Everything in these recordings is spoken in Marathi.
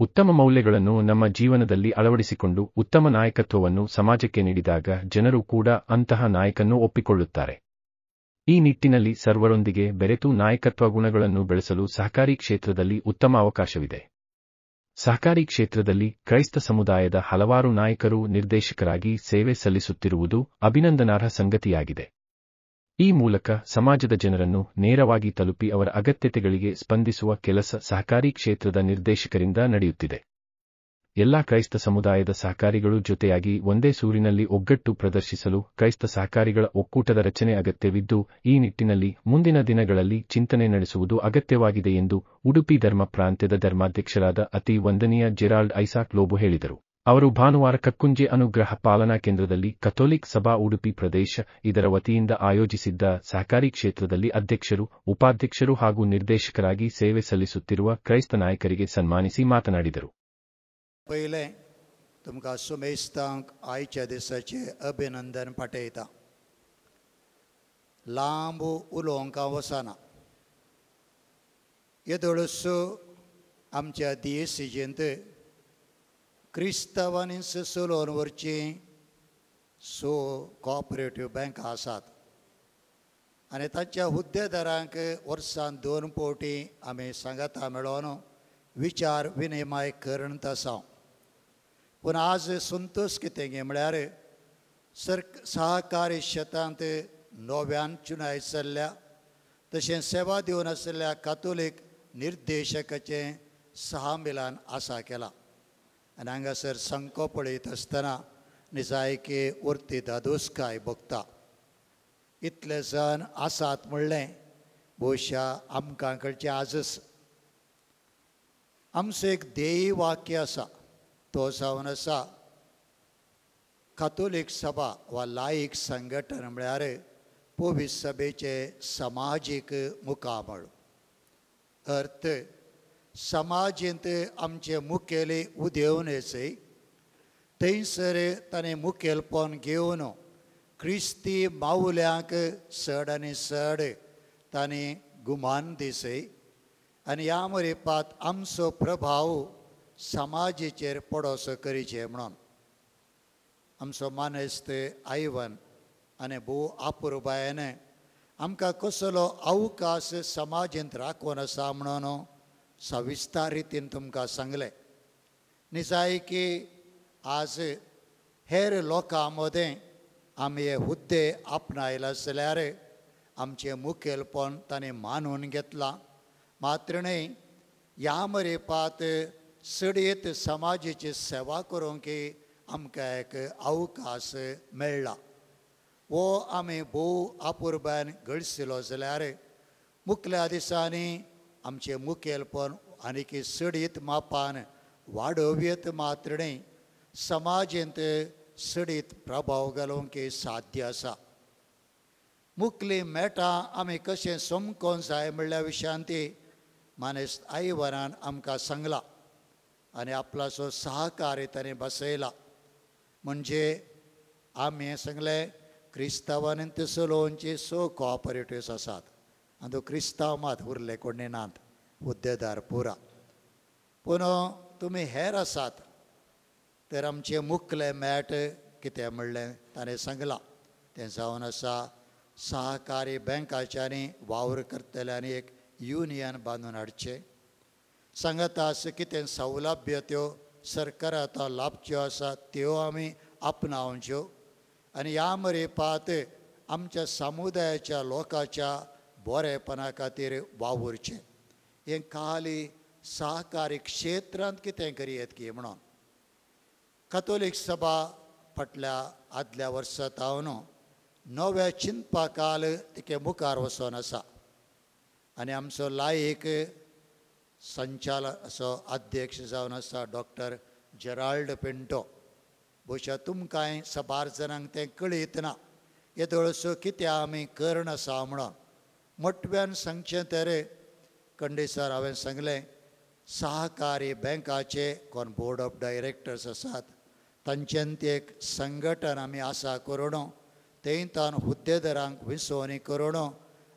ಉತ್ತಮ ಮೌಲ್ಯಗಳನ್ನು ನಮ್ಮ ಜೀವನದಲ್ಲಿ ಅಳವಡಿಸಿಕೊಂಡು ಉತ್ತಮ ನಾಯಕತ್ವವನ್ನು ಸಮಾಜಕ್ಕೆ ನೀಡಿದಾಗ ಜನರು ಕೂಡ ಅಂತಹ ನಾಯಕನ್ನು ಒಪ್ಪಿಕೊಳ್ಳುತ್ತಾರೆ. ಈ ನಿಟ್ಟಿನಲ್ಲಿ ಸರ್ವರೊಂದಿಗೆ ಬೆರೆತು ನಾಯಕತ್ವ ಗುಣಗಳನ್ನು ಬೆಳೆಸಲು ಸಹಕಾರಿ ಕ್ಷೇತ್ರದಲ್ಲಿ ಉತ್ತಮ ಅವಕಾಶವಿದೆ. ಸಹಕಾರಿ ಕ್ಷೇತ್ರದಲ್ಲಿ ಕ್ರೈಸ್ತ ಸಮುದಾಯದ ಹಲವಾರು ನಾಯಕರು ನಿರ್ದೇಶಕರಾಗಿ ಸೇವೆ ಸಲ್ಲಿಸುತ್ತಿರುವುದು ಅಭಿನಂದನಾರ್ಹ ಸಂಗತಿಯಾಗಿದೆ. ಈ ಮೂಲಕ ಸಮಾಜದ ಜನರನ್ನು ನೇರವಾಗಿ ತಲುಪಿ ಅವರ ಅಗತ್ಯತೆಗಳಿಗೆ ಸ್ಪಂದಿಸುವ ಕೆಲಸ ಸಹಕಾರಿ ಕ್ಷೇತ್ರದ ನಿರ್ದೇಶಕರಿಂದ ನಡೆಯುತ್ತಿದೆ. ಎಲ್ಲಾ ಕ್ರೈಸ್ತ ಸಮುದಾಯದ ಸಹಕಾರಿಗಳು ಜೊತೆಯಾಗಿ ಒಂದೇ ಸೂರಿನಲ್ಲಿ ಒಗ್ಗಟ್ಟು ಪ್ರದರ್ಶಿಸಲು ಕ್ರೈಸ್ತ ಸಹಕಾರಿಗಳ ಒಕ್ಕೂಟದ ರಚನೆ ಅಗತ್ಯವಿದ್ದು, ಈ ನಿಟ್ಟಿನಲ್ಲಿ ಮುಂದಿನ ದಿನಗಳಲ್ಲಿ ಚಿಂತನೆ ನಡೆಸುವುದು ಅಗತ್ಯವಾಗಿದೆ ಎಂದು ಉಡುಪಿ ಧರ್ಮ ಪ್ರಾಂತ್ಯದ ಧರ್ಮಾಧ್ಯಕ್ಷರಾದ ಅತಿ ವಂದನೀಯ ಜೆರಾಲ್ಡ್ ಐಸಾಕ್ ಲೋಬೋ ಹೇಳಿದರು. ಅವರು ಭಾನುವಾರ ಕಕ್ಕುಂಜೆ ಅನುಗ್ರಹ ಪಾಲನಾ ಕೇಂದ್ರದಲ್ಲಿ ಕಥೋಲಿಕ್ ಸಭಾ ಉಡುಪಿ ಪ್ರದೇಶ ಇದರ ವತಿಯಿಂದ ಆಯೋಜಿಸಿದ್ದ ಸಹಕಾರಿ ಕ್ಷೇತ್ರದಲ್ಲಿ ಅಧ್ಯಕ್ಷರು, ಉಪಾಧ್ಯಕ್ಷರು ಹಾಗೂ ನಿರ್ದೇಶಕರಾಗಿ ಸೇವೆ ಸಲ್ಲಿಸುತ್ತಿರುವ ಕ್ರೈಸ್ತ ನಾಯಕರಿಗೆ ಸನ್ಮಾನಿಸಿ ಮಾತನಾಡಿದರು. पहिले तुमकां सुमेस्तांक आयच्या दिसाचे अभिनंदन पाठयता. लांब उलोवंक वचना. येदोळस आमच्या दिएसीजेंत क्रिस्तांवांनी चलोवन व्हरची कोऑपरेटिव्ह बँक आसात आनी तांच्या हुद्देदारांक वर्सांत 2 फावटी आमी सांगाता मेळोवन विचार विनिमय करत आसा. पूण आज संतोश कितें गे म्हळ्यार सहकारी क्षेत्रांत नव्यान चुनाय जाल्ल्या तशें सेवा दिवन आशिल्ल्या कातोलीक निर्देशकाचें सहमिलन आसा केलां. आनी हांगासर संको पळयत आसतना निजायकी उरती दादोसकाय भोगता. इतले जण आसात म्हणलें भोवशा आमकां कडचें आजच. आमचें एक ध्येय वाक्य आसा. तो जावन आसा कातोलीक सभा वा लायक संघटन म्हळ्यार पवित्र सभेचे समाजीक मुखामळ. अर्थ समाजींत आमचे मुखेली उदेवणेचय थंयसर ताणें मुखेलपण घेवन क्रिस्ती मावल्यांक चड आनी चड ताणें गुमान दिसय आनी ह्या मरेपात आमचो प्रभाव समाजेचेर पडोसो करीचे म्हणून आमचो मानेस्त आयवन आनी भोव आपुरबायेन आमकां कसलो अवकाश समाजींत राखून आसा म्हणून सविस्तार रितीन तुमकां सांगलें. निजायकी आज हेर लोकां मदें आमी हे हुद्दे आपणायला जाल्यार आमचें मुखेलपण ताणें मानून घेतलां. मात्र न्हय ह्या मरेपात सडयत समाजाची सेवा करूंक आमकां एक अवकाश मेळ्ळा. हो आमी भोव आपुरबायेन घडसिलो जाल्यार मुखल्या दिसांनी आमचें मुखेलपण आनीक सडीत मापान वाडोवयत मात्र न्हय समाजींत सडीत प्रभाव घालूंक साध्य आसा. मुखली मेटां आमी कशें समकोन जाय म्हणल्या विशयांत मानेस्त आयवनान आमकां सांगलां आनी आपलाचो सहकारी ताणें बसयला. म्हणजे आमी हें सांगलें क्रिस्तांवांनी चलोवनचे कोऑपरेटिव्स आसात आनी तो क्रिस्तांव मात उरले कोणी नात, हुद्देदार पुरा. पूण तुमी हेर आसात तर आमचें मुखलें मेट कितें म्हणलें ताणें सांगलां तें जावन आसा सहकारी बँकाच्यांनी वावर करतल्यांनी एक युनियन बांदून हाडचें. सांगता आसा कितें सवलभ्य त्यो सरकारांतलो लाभच्यो आसात त्यो आमी आपणावच्यो आनी ह्या मरेपात आमच्या समुदायाच्या लोकांच्या बरेपणा खातीर वावुरचें. हें खाली सहकारी क्षेत्रांत कितें करियत की म्हणून कातोलीक सभा फाटल्या आदल्या वर्सा तावन नव्या चिंतपाकाल तिके मुखार वचोन आसा आनी आमचो लायक संचालक असो अध्यक्ष जावन आसा डॉक्टर जेराल्ड पिंटो. भोवशा तुमकांय सबार जाणांक तें कळीत ना येदोळसो कितें आमी कर्ण आसा म्हणून. मोठव्यान सांगचें तर कंडेसर हांवें सांगलें सहकारी बँकाचे कोण बोर्ड ऑफ डायरेक्टर्स आसात तांच्यान ते एक संघटन आमी आसा करून थंयतान हुद्देदारांक विसवणी करून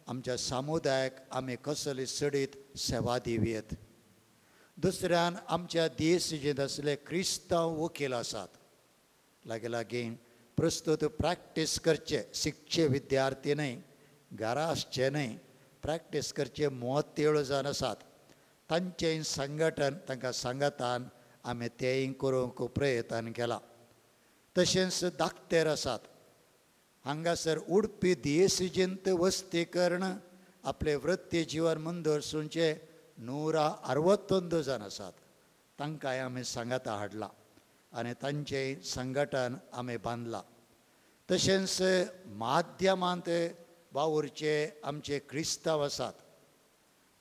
आमच्या समुदायाक आमी कसली सडीत सेवा दिवयेत. दुसऱ्यान आमच्या देशीत असले क्रिस्तांव वकील आसात. लागी लागीं प्रस्तुत प्रॅक्टीस करचे, शिकचे विद्यार्थी न्हय, घरा आसचे न्हय, प्रॅक्टीस करचे 37 जाण आसात. तांचें संघटन तांकां सांगतान आमी तेंय करूंक प्रयत्न केला. तशेंच धाकटेर आसात. हांगासर उडपी देशीजींत वस्ती करण आपले वृत्ती जीवन मुंदरसूंचे 161 जाण आसात. तांकांय आमी सांगाता हाडला आनी तांचें संघटन आमी बांदलां. तशेंच माध्यमांत वावुरचे आमचे क्रिस्तांव आसात.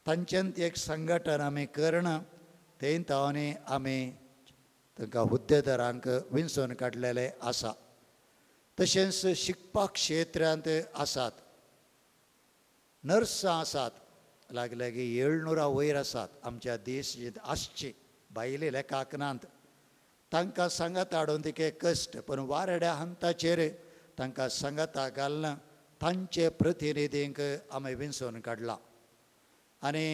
तांच्यांत एक संघटन आमी करण तें तावनी आमी तांकां हुद्देदारांक विंचून काडलेले आसा. तशेंच शिकपा क्षेत्रांत आसात. नर्सां आसात. लागीं 700 वयर आसात. आमच्या देशींत आसची भायले लेखाक नात. तांकां सांगात हाडून तिके कश्ट, पूण वारड्या हंताचेर तांकां सांगाता घालना तांचे प्रतिनिधींक आमी विंचून काडला. आनी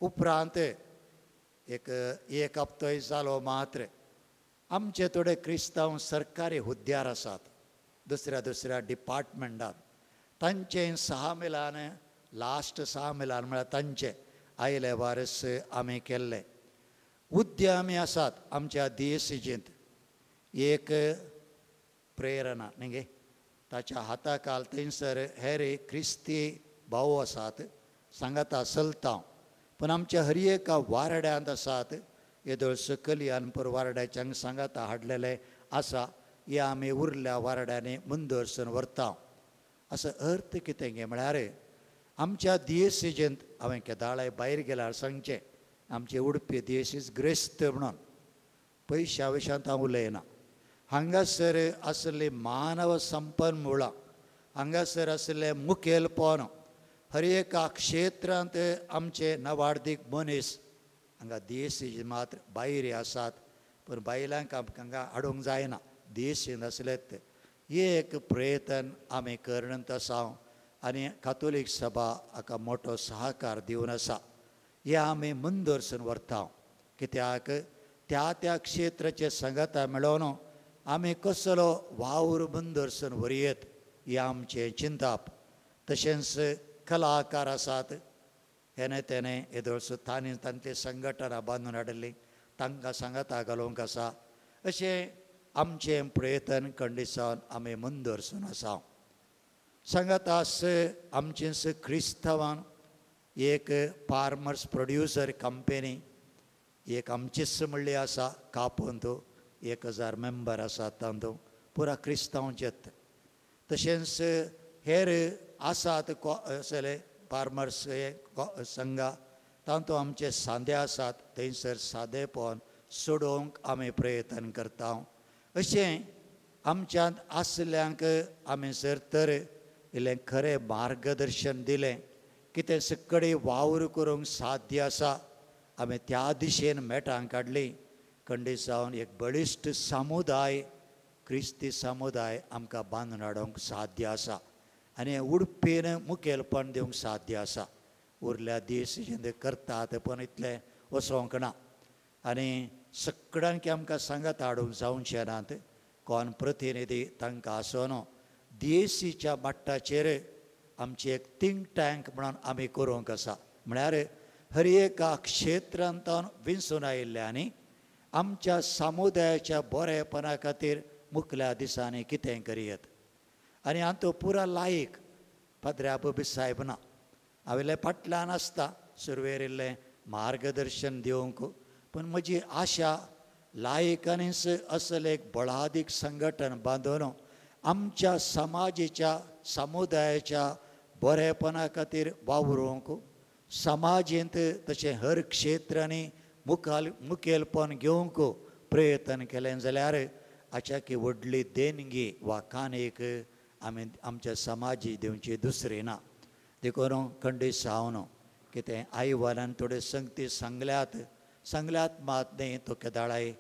उपरांत एक हप्तोय जालो मात्र आमचे थोडे क्रिस्तांव सरकारी हुद्द्यार आसात. दुसऱ्या डिपार्टमेंटांत तांचें सहमिलान लास्ट सहमिलान म्हळ्यार तांचे आयले वारस आमी केल्ले. उद्यमी आसात आमच्या देशीजींत. एक प्रेरणा न्ही ताच्या हाताखाल थंयसर हेर क्रिस्ती भाव आसात. सांगाता चलता, पूण आमच्या हर एका वारड्यांत आसात. येदोळ सकली अनपूर वारड्याच्यांक सांगाता हाडलेले आसा. हे आमी उरल्या वारड्यांनी मुंदरसून व्हरता. असो अर्थ कितें गे म्हळ्यार आमच्या देशीजींत हांवें केदाळे भायर गेल्यार सांगचें आमचे उडपी देशीच ग्रेस्त म्हणून पयशा विशयांत हांव उलयना. हांगासर आसली मानव संपन्मुळां, हांगासर आसले मुखेलपण, हर एका क्षेत्रांत आमचे नवार्दीक मनीस हांगा देशी मात्र भायर आसात. पूण बायलांक आमकां हाडूंक जायना, देशींत आसलेत. एक प्रयत्न आमी करत आसा आनी कातोलीक सभा हाका मोठो सहकार दिवन आसा. हे आमी मुंदरसून व्हरता. कित्याक त्या क्षेत्राचे संगता मेळोवन आमी कसलो वावर मुंदरसून व्हरयेत ही आमचें चिंताप. तशेंच कलाकार आसात. हेने तेणे येदोळसो तांतली संघटना बांदून हाडली, तांकां सांगाता घालूंक आसा. अशें आमचें प्रयत्न खंडिसावन आमी मुंदरसून आसा. सांगातास आमचेंच क्रिस्तांवान एक फार्मर्स प्रोड्युसर कंपनी एक आमचीच म्हणली आसा. कापूंतू 1000 मेंबर आसात. तांतूं पुरा क्रिस्तांवचेत. तशेंच हेर आसात असले फार्मर्स संघा, तांतूं आमचे सादे आसात. थंयसर सादेपण सोडोवंक आमी प्रयत्न करता. अशें आमच्यांत आसल्यांक आमी जर तर इल्लें खरें मार्गदर्शन दिलें, कितें सकडी वावर करूंक साध्य आसा, आमी त्या दिशेन मेटां काडली, खंडिसावन एक बळिश्ट समुदाय, क्रिस्ती समुदाय आमकां बांदून हाडूंक साध्य आसा. आनी उडपीन मुखेलपण दिवंक साध्य आसा. उरल्या देशींत करतात पूण इतलें वचोंक ना. आनी सगळ्यांक आमकां सांगात हाडूंक जावचें नात. कोण प्रतिनिधी तांकां आसोन देशीच्या मट्टाचेर आमची एक थिंक टँक म्हणून आमी करूंक आसा. म्हळ्यार हर एका क्षेत्रांतान विंचून आयिल्ल्यांनी आमच्या समुदायाच्या बरेपणा खातीर मुखल्या दिसांनी कितें करयत. आनी हातूं पुरा लायक पाद्र्या बबी साहेब ना. हांवें फाटल्यान आसता सुरवेर इल्लें मार्गदर्शन दिवंक. पूण म्हजी आशा लायकांनीच असलें एक बळादीक संघटन बांदून आमच्या समाजाच्या समुदायाच्या बरेपणा खातीर वावरूंक, समाजींत तशें हर क्षेत्रांनी मुखेलपण घेवंक प्रयत्न केलें जाल्यार हाच्याकी व्हडली देणगी वा काणयेक आमी आमच्या समाजी दिवची दुसरी ना. देखून खंडीत सावन कितें आईवानान थोड्यो संगती सांगल्यात मात न्ही तो केदाळाय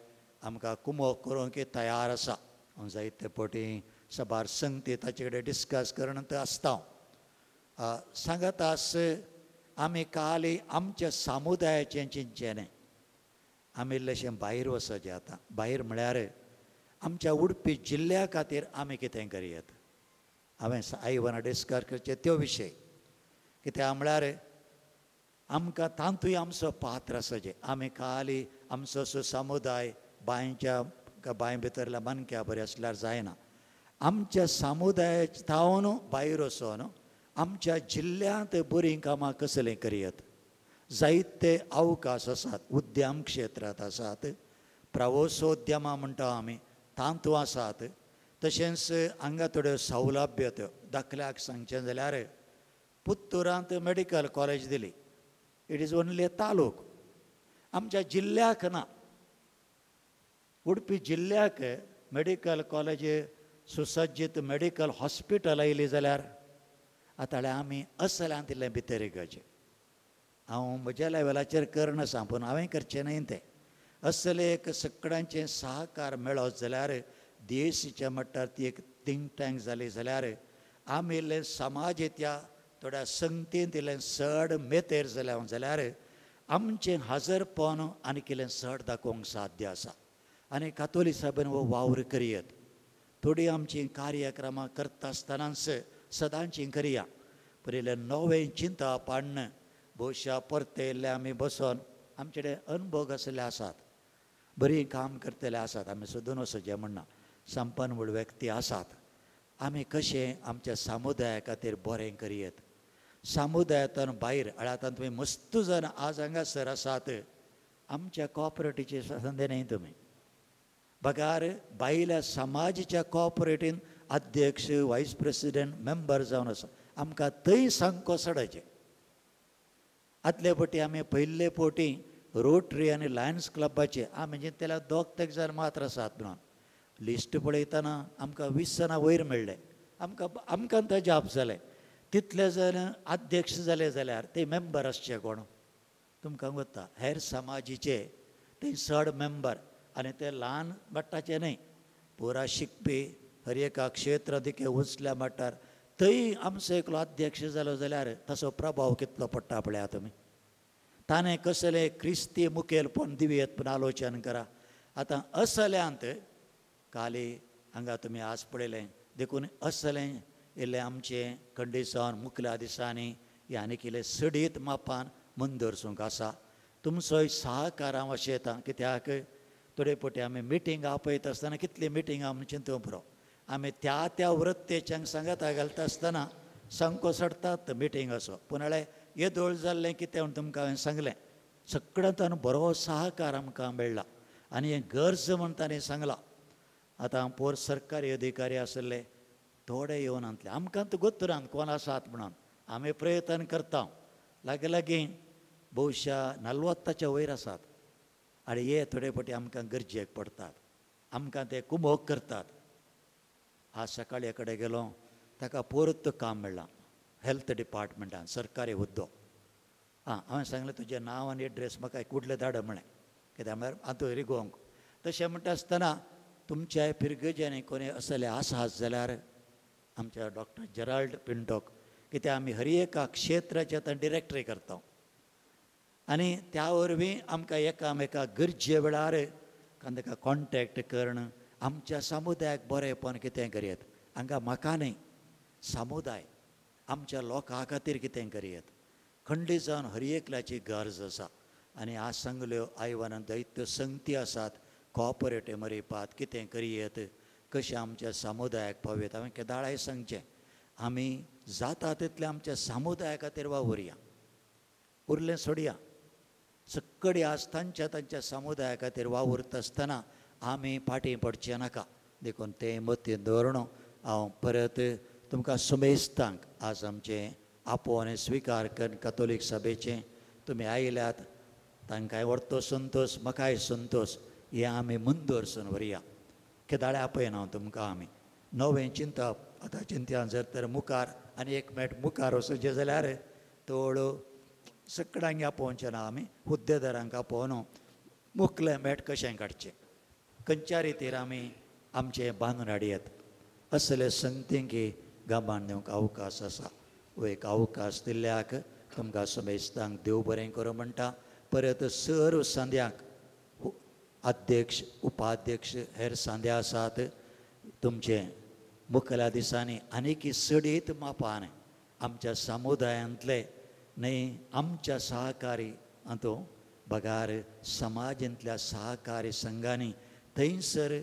आमकां कुमो करूंक तयार आसा. हांव जायते फावटी सभार संगती ताचे कडेन डिस्कस करणत आसता. सांगात आस आमी खाली आमच्या समुदायाचें चिंतचें न्ही, आमी इल्लेशें भायर वचचें आतां. भायर म्हळ्यार आमच्या उडपी जिल्ल्या खातीर आमी कितें करयत. हांवें आयवना डिस्कस करचे त्यो विशय. कित्याक म्हळ्यार आमकां तांतूय आमचो पात्र आसचें. आमी खाली आमचो समुदाय बांय भितरल्या मनक्या बरें आसल्यार जायना. आमच्या समुदायान भायर वचोन आमच्या जिल्ल्यांत बरीं कामां कसलीं करयत. जायते अवकाश आसात, उद्यम क्षेत्रांत आसात, प्रवासोद्यमां म्हणटा आमी तांतू आसात. तशेंच हांगा थोड्यो सवलभ्यो दाखल्याक सांगचें जाल्यार पुत्तुरांत मेडिकल कॉलेज दिली. It is only a taluk. आमच्या जिल्ल्याक ना. उडपी जिल्ल्याक मेडिकल कॉलेज सुसज्जीत मेडिकल हॉस्पिटल आयली जाल्यार आतां आमी असल्यांत इल्लें भितर घेवचें. हांव म्हज्या लेवलाचेर करना सां, पूण हांवें करचें न्हय तें. असलें एक सगळ्यांचें सहकार मेळत जाल्यार देशीच्या मट्टार ती एक थिंक टँक जाली जाल्यार आमी इल्लें समाजीत्या थोड्या संगतींत इल्लें चड मेतेर जाल्यार आमचें हजरपण आनीक इल्लें चड दाखोवंक साध्य आसा. आनी कातोलीक सभेन हो वावर करयत. थोडीं आमचीं कार्यक्रमां करता आसतनाच सदांचीं करया. पूण इल्लें नवें चिंतप पाडन भोवशा परते इल्ले आमी बसोन आमचे कडेन अनुभव आसले आसात, बरीं काम करतले आसात. आमी सोदून वचचें म्हणना, संपन्न व्यक्ती आसात. आमी कशें आमच्या समुदाया खातीर बरें करयत. समुदायांतल्यान भायर आतां तुमी मस्त जण आज हांगासर आसात. आमच्या कॉपरेटिव्हचे संदे न्ही तुमी. बगार भायल्या समाजाच्या कॉपरेटीन अध्यक्ष, वायस प्रेसिडेंट, मेंबर जावन आसा. आमकां थंय सांगको सडचें. आदले फावटी आमी पयले फावटी रोटरी आनी लायन्स क्लबाचे आमी चिंतल्यार 2-3 जाण मात्र आसात म्हणून. लिस्ट पळयतना आमकां 20 जाणां वयर मेळ्ळे. आमकां तो जाप जालें. तितले जण अध्यक्ष जाले जाल्यार ते मेंबर आसचे कोण तुमकां वता. हेर समाजीचे ते चड मेंबर आनी ते ल्हान मट्टाचे न्हय, पुरा शिकपी हर एका क्षेत्र दिके उंचल्या मट्टार थंय आमचो एकलो अध्यक्ष जालो जाल्यार ताचो प्रभाव कितलो पडटा पळया तुमी. ताणें कसलें क्रिस्ती मुखेलपण दिवयत पूण आलोचन करा. आतां असल्यांत काली हांगा तुमी आज पळयलें देखून असलें इल्लें आमचें कंडिशन मुखल्या दिसांनी हे आनीक इल्लें सडीत मापान मुंदरसूंक आसा. तुमचोय सहकार हांव अशें येता. कित्याक थोडे फावटी आमी मिटींग आपयता आसतना कितली मिटींग आमी चिंतूं पुरो. आमी त्या वृत्तेच्यांक सांगता घालता आसतना सांगको सडटात मिटींग असो. पूण येदोळ जाल्लें कितें म्हूण तुमकां हांवें सांगलें. सगळ्यांत बरो सहकार आमकां मेळ्ळा आनी हें गरज म्हूण ताणें सांगलां. आतां पोर सरकारी अधिकारी आसले थोडे येवन आणले. आमकां तो गोत्तरांत कोण आसात म्हणून आमी प्रयत्न करता. लागीं भोवशा 40च्या वयर आसात आनी हे थोडे फावटी आमकां गरजेक पडटात. आमकां ते कुमोग करतात. आज सकाळी कडेन गेलो ताका परत काम मेळ्ळां हेल्थ डिपार्टमेंटान सरकारी हुद्दो. हांवें सांगलें तुजें नांव आनी एड्रेस म्हाका कुडले धाड म्हळें. कित्याक म्हळ्यार आतां रिगोवंक तशें म्हणटा आसतना तुमच्या पिरगेच्यांनी कोणी असले आसात जाल्यार आमच्या डॉक्टर जेराल्ड पिंटोक, कित्याक आमी हर एका क्षेत्राचे आतां डिरेक्टरी करता आनी त्या वरवीं आमकां एकामेका गरजे वेळार ताका कॉन्टेक्ट करणं. आमच्या समुदायाक बरेंपण कितें करयत. हांगा म्हाका न्हय, समुदाय आमच्या लोकां खातीर कितें करयत. खंडी जावन हर एकल्याची गरज आसा. आनी आज सांगल्यो आयवानान जायत्यो संगती आसात कॉपरेटिव्ह मरेपात कितें करयत, कशें आमच्या समुदायाक पावयत. हांवें केदाळाय सांगचें आमी जाता तितलें आमच्या समुदाया खातीर वावुरया. उरलें सोडया. सगळीं आज तांच्या समुदाया खातीर वावुरता आसतना आमी फाटीं पडचें नाका. देखून तें मतींत दवरून हांव परत तुमकां सुमेस्तांक आज आमचें आपोवन स्विकार करून कातोलीक सभेचें तुमी आयल्यात तांकांय व्हरतो संतोश, म्हाकाय संतोश. हें आमी मुंदरसून व्हरया. केदाळे आपयना हांव तुमकां. आमी नवें चिंतप आतां चिंत्या जर तर मुखार आनी एक मेट मुखार वचचें जाल्यार तोळू सगळ्यांक आपोवचें ना. आमी हुद्देदारांक आपोवन मुखलें मेट कशें काडचें खंयच्या रितीर आमी आमचें बांदून हाडयत. असले संगतींक गांबान दिवंक अवकाश आसा. हो एक अवकाश दिल्ल्याक तुमकां समेस्तांक देव बरें करूं म्हणटा. परत सर्व संद्याक अध्यक्ष उपाध्यक्ष हेर सांदे आसात तुमचे मुखेल्या दिसांनी आनीक सडीत मापान आमच्या समुदायांतले न्हय आमच्या सहकारी हातूं बगार समाजांतल्या सहकारी संघांनी थंयसर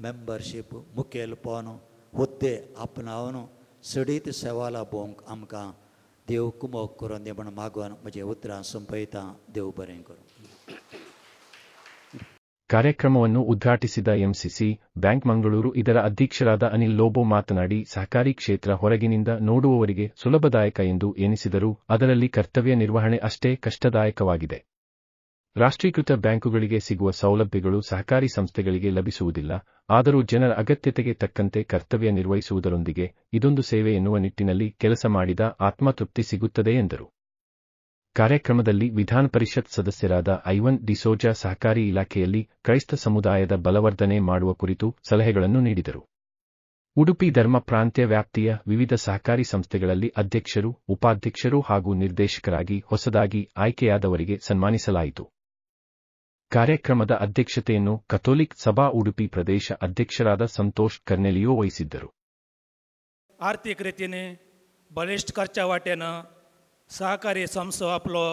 मेंबरशीप मुखेलपण हुद्दे आपणावन सडीत सेवा लाभोवंक आमकां देव कुमोग करून दी म्हण मागोवन म्हजें उतरां संपयतां. देव बरें करूं. ಕಾರ್ಯಕ್ರಮವನ್ನು ಉದ್ಘಾಟಿಸಿದ ಎಂಸಿಸಿ ಬ್ಯಾಂಕ್ ಮಂಗಳೂರು ಇದರ ಅಧ್ಯಕ್ಷರಾದ ಅನಿಲ್ ಲೋಬೋ ಮಾತನಾಡಿ ಸಹಕಾರಿ ಕ್ಷೇತ್ರ ಹೊರಗಿನಿಂದ ನೋಡುವವರಿಗೆ ಸುಲಭದಾಯಕ ಎಂದು ಎನಿಸಿದರೂ ಅದರಲ್ಲಿ ಕರ್ತವ್ಯ ನಿರ್ವಹಣೆ ಅಷ್ಟೇ ಕಷ್ಟದಾಯಕವಾಗಿದೆ. ರಾಷ್ಟ್ರೀಕೃತ ಬ್ಯಾಂಕುಗಳಿಗೆ ಸಿಗುವ ಸೌಲಭ್ಯಗಳು ಸಹಕಾರಿ ಸಂಸ್ಥೆಗಳಿಗೆ ಲಭಿಸುವುದಿಲ್ಲ. ಆದರೂ ಜನರ ಅಗತ್ಯತೆಗೆ ತಕ್ಕಂತೆ ಕರ್ತವ್ಯ ನಿರ್ವಹಿಸುವುದರೊಂದಿಗೆ ಇದೊಂದು ಸೇವೆ ಎನ್ನುವ ನಿಟ್ಟಿನಲ್ಲಿ ಕೆಲಸ ಮಾಡಿದ ಆತ್ಮತೃಪ್ತಿ ಸಿಗುತ್ತದೆ ಎಂದರು. ಕಾರ್ಯಕ್ರಮದಲ್ಲಿ ವಿಧಾನ ಪರಿಷತ್ ಸದಸ್ಯರಾದ ಐವನ್ ಡಿಸೋಜಾ ಸಹಕಾರಿ ಇಲಾಖೆಯಲ್ಲಿ ಕ್ರೈಸ್ತ ಸಮುದಾಯದ ಬಲವರ್ಧನೆ ಮಾಡುವ ಕುರಿತು ಸಲಹೆಗಳನ್ನು ನೀಡಿದರು. ಉಡುಪಿ ಧರ್ಮ ಪ್ರಾಂತ್ಯ ವ್ಯಾಪ್ತಿಯ ವಿವಿಧ ಸಹಕಾರಿ ಸಂಸ್ಥೆಗಳಲ್ಲಿ ಅಧ್ಯಕ್ಷರು, ಉಪಾಧ್ಯಕ್ಷರು ಹಾಗೂ ನಿರ್ದೇಶಕರಾಗಿ ಹೊಸದಾಗಿ ಆಯ್ಕೆಯಾದವರಿಗೆ ಸನ್ಮಾನಿಸಲಾಯಿತು. ಕಾರ್ಯಕ್ರಮದ ಅಧ್ಯಕ್ಷತೆಯನ್ನು ಕಥೋಲಿಕ್ ಸಭಾ ಉಡುಪಿ ಪ್ರದೇಶ ಅಧ್ಯಕ್ಷರಾದ ಸಂತೋಷ್ ಕರ್ನೆಲಿಯೋ ವಹಿಸಿದ್ದರು. आर्थिक रीतीने बलिष्ठ करच्या वाटेनं सहकारी संस्थो आपलो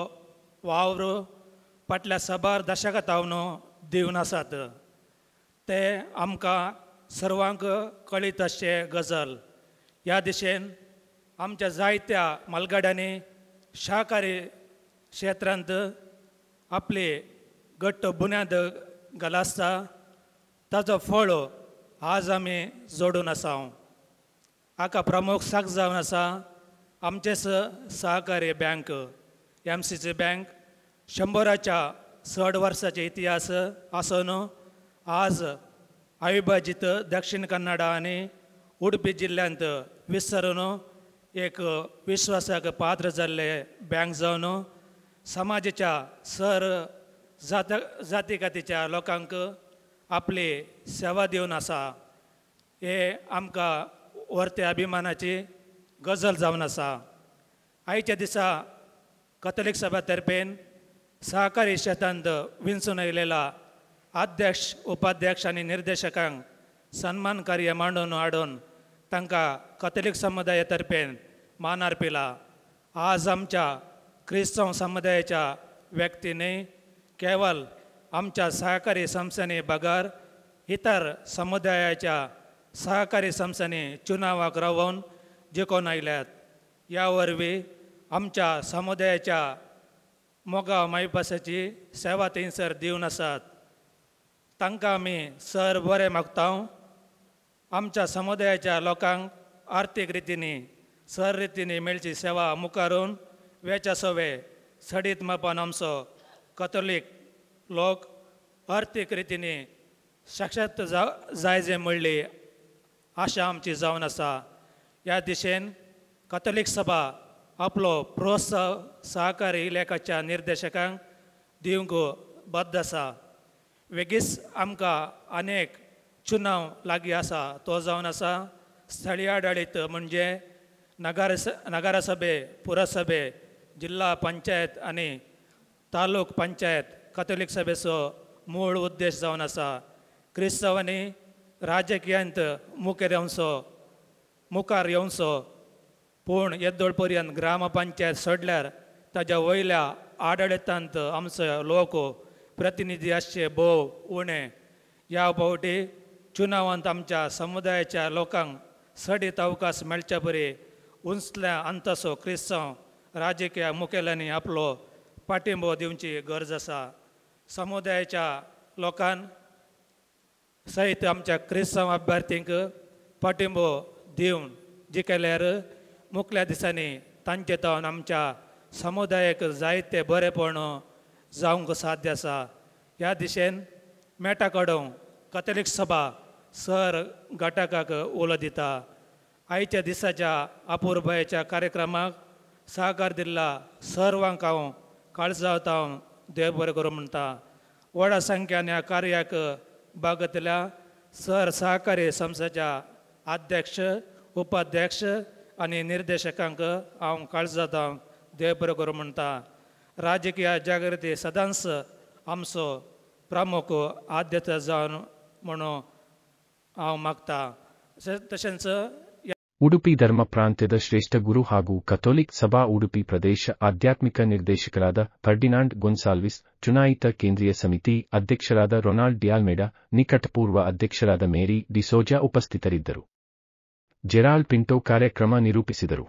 वावर फाटल्या सबार दशकांतावन दिवन आसात. ते आमकां सर्वांक कळीत अशें गजाल. ह्या दिशेन आमच्या जायत्या मालगाड्यांनी सहकारी क्षेत्रांत आपली घट्ट बुन्याद घालासता ताचो फळ आज आमी जोडून आसा. हाका प्रमुख साक जावन आसा आमचेच सहकारी बँक एमसीसी बँक. 100 वर्साचे इतिहास आसून आज अविभाजित दक्षिण कन्नड आनी उडपी जिल्ल्यांत विस्तरून एक विश्वासाक पात्र जाल्ले बँक जावन समाजाच्या सर जातीकातीच्या लोकांक आपली सेवा दिवन आसा. हे आमकां व्हरते अभिमानाची गजाल जावन आसा. आयच्या दिसा कथोलिक सभा तर्फेन सहकारी क्षेत्रांत विंचून आयिल्ल्या अध्यक्ष उपाध्यक्ष आनी निर्देशकांक सन्मान कार्य मांडून हाडून तांकां कथोलिक समुदाया तर्फेन मान अर्पिला. आज आमच्या क्रिस्तांव समुदायाच्या व्यक्तींनी केवळ आमच्या सहकारी संस्थांनी बगार इतर समुदायाच्या सहकारी संस्थांनी चुनावाक रावून जिखून आयल्यात. ह्या वरवीं आमच्या समुदायाच्या मोगा मायपासाची सेवा थंयसर दिवन आसात. तांकां आमी सर बरें मागता. आमच्या समुदायाच्या लोकांक आर्थीक रितींनी सर रितींनी मेळची सेवा मुखारून वेच्या सवे सडीत मापान आमचो कथोलीक लोक आर्थीक रितींनी सशक्त जायजे म्हणली आशा आमची जावन आसा. ह्या दिशेन कथोलीक सभा आपलो प्रोत्साह सहकारी इलाख्याच्या निर्देशकांक दिवंक बद्ध आसा. वेगीच आमकां अनेक चुनाव लागीं आसा. तो जावन आसा स्थळीय आडाळीत म्हणजे नगरसभे, पुरसभे, जिल्हा पंचायत आनी तालूक पंचायत कथोलीक सभेचो मूळ उद्देश जावन आसा. क्रिस्तांवांनी राजकीयांत मुखार येवचो पूण येद्दोळ पर्यंत ग्रामपंचायत सोडल्यार ताच्या वयल्या आडाळितांत आमचो लोक प्रतिनिधी आसचे भोव उणे. ह्या फावटी चुनावांत आमच्या समुदायाच्या लोकांक सडीत अवकाश मेळच्या परी उंचल्या अंतसो क्रिस्तांव राजकीय मुखेल्यांनी आपलो पाठिंबो दिवची गरज आसा. समुदायाच्या लोकांन सयत आमच्या क्रिस्तांव अभ्यार्थींक पाठिंबो दिवन जिखल्यार मुखल्या दिसांनी तांचे तावन आमच्या समुदायाक जायते बरेपण जावंक साध्य आसा. ह्या दिशेन मेटा काडूंक कथोलीक सभा सर घटकाक उलो दिता. आयच्या दिसाच्या अपुरबायेच्या कार्यक्रमाक सहकार दिल्ला सर्वांक हांव काळजावता देव बरें करूं म्हणटा. व्हडा संख्यान ह्या कार्याक भाग घेतल्या सर सहकारी संस्थेच्या अध्यक्ष उपाध्यक्ष आनी निर्देशकांक हांव काळजाता देव बरें करूं म्हणटा. राजकीय जागृती सदांच आमचो प्रमुख आद्यता जावन म्हणून हांव मागता. तशेंच ಉಡುಪಿ ಧರ್ಮ ಪ್ರಾಂತ್ಯದ ಶ್ರೇಷ್ಠ ಗುರು ಹಾಗೂ ಕಥೋಲಿಕ್ ಸಭಾ ಉಡುಪಿ ಪ್ರದೇಶ ಆಧ್ಯಾತ್ಮಿಕ ನಿರ್ದೇಶಕರಾದ ಫರ್ಡಿನಾಂಡ್ ಗೊನ್ಸಾಲ್ವಿಸ್, ಚುನಾಯಿತ ಕೇಂದ್ರೀಯ ಸಮಿತಿ ಅಧ್ಯಕ್ಷರಾದ ರೊನಾಲ್ಡ್ ಡಿಯಾಲ್ಮೆಡಾ, ನಿಕಟಪೂರ್ವ ಅಧ್ಯಕ್ಷರಾದ ಮೇರಿ ಡಿಸೋಜಾ ಉಪಸ್ಥಿತರಿದ್ದರು. ಜೆರಾಲ್ಡ್ ಪಿಂಟೋ ಕಾರ್ಯಕ್ರಮ ನಿರೂಪಿಸಿದರು.